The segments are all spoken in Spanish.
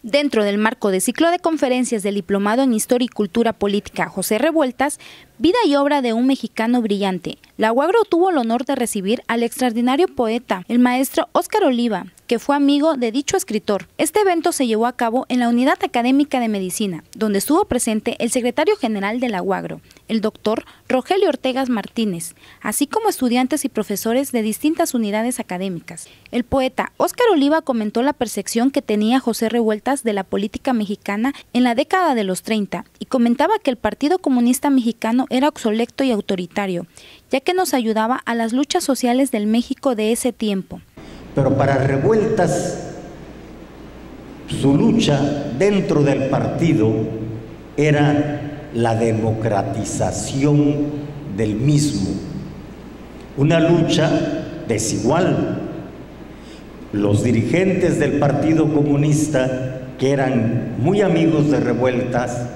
Dentro del marco del ciclo de conferencias del Diplomado en Historia y Cultura Política José Revueltas, vida y obra de un mexicano brillante, la UAGRO tuvo el honor de recibir al extraordinario poeta, el maestro Óscar Oliva, que fue amigo de dicho escritor. Este evento se llevó a cabo en la Unidad Académica de Medicina, donde estuvo presente el secretario general de la UAGRO, el doctor Rogelio Ortegas Martínez, así como estudiantes y profesores de distintas unidades académicas. El poeta Óscar Oliva comentó la percepción que tenía José Revueltas de la política mexicana en la década de los 30 y comentaba que el Partido Comunista Mexicano era obsoleto y autoritario, ya que nos ayudaba a las luchas sociales del México de ese tiempo. Pero para Revueltas, su lucha dentro del partido era la democratización del mismo, una lucha desigual. Los dirigentes del Partido Comunista, que eran muy amigos de Revueltas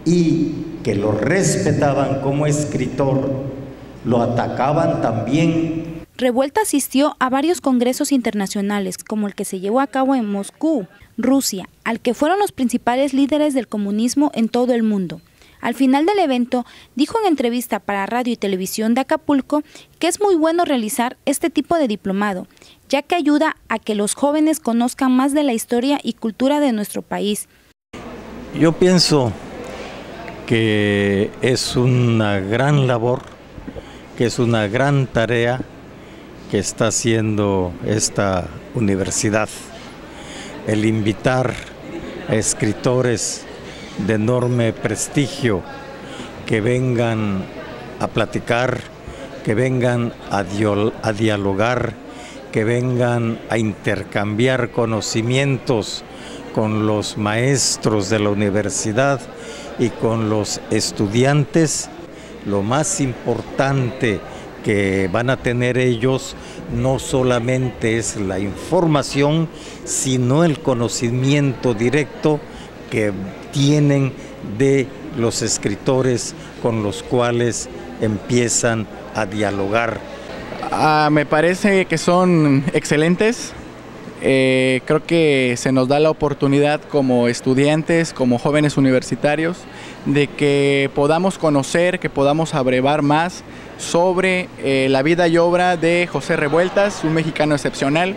y que lo respetaban como escritor, lo atacaban también. Revueltas asistió a varios congresos internacionales, como el que se llevó a cabo en Moscú, Rusia, al que fueron los principales líderes del comunismo en todo el mundo. Al final del evento, dijo en entrevista para Radio y Televisión de Acapulco que es muy bueno realizar este tipo de diplomado, ya que ayuda a que los jóvenes conozcan más de la historia y cultura de nuestro país. Yo pienso que es una gran labor, que es una gran tarea que está haciendo esta universidad, el invitar a escritores de enorme prestigio que vengan a platicar, que vengan a dialogar, que vengan a intercambiar conocimientos con los maestros de la universidad y con los estudiantes. Lo más importante que van a tener ellos no solamente es la información, sino el conocimiento directo que tienen de los escritores con los cuales empiezan a dialogar. Me parece que son excelentes. Creo que se nos da la oportunidad como estudiantes, como jóvenes universitarios, de que podamos conocer, que podamos abrevar más sobre la vida y obra de José Revueltas, un mexicano excepcional.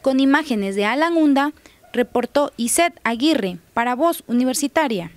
Con imágenes de Alan Hunda, reportó Iset Aguirre para Voz Universitaria.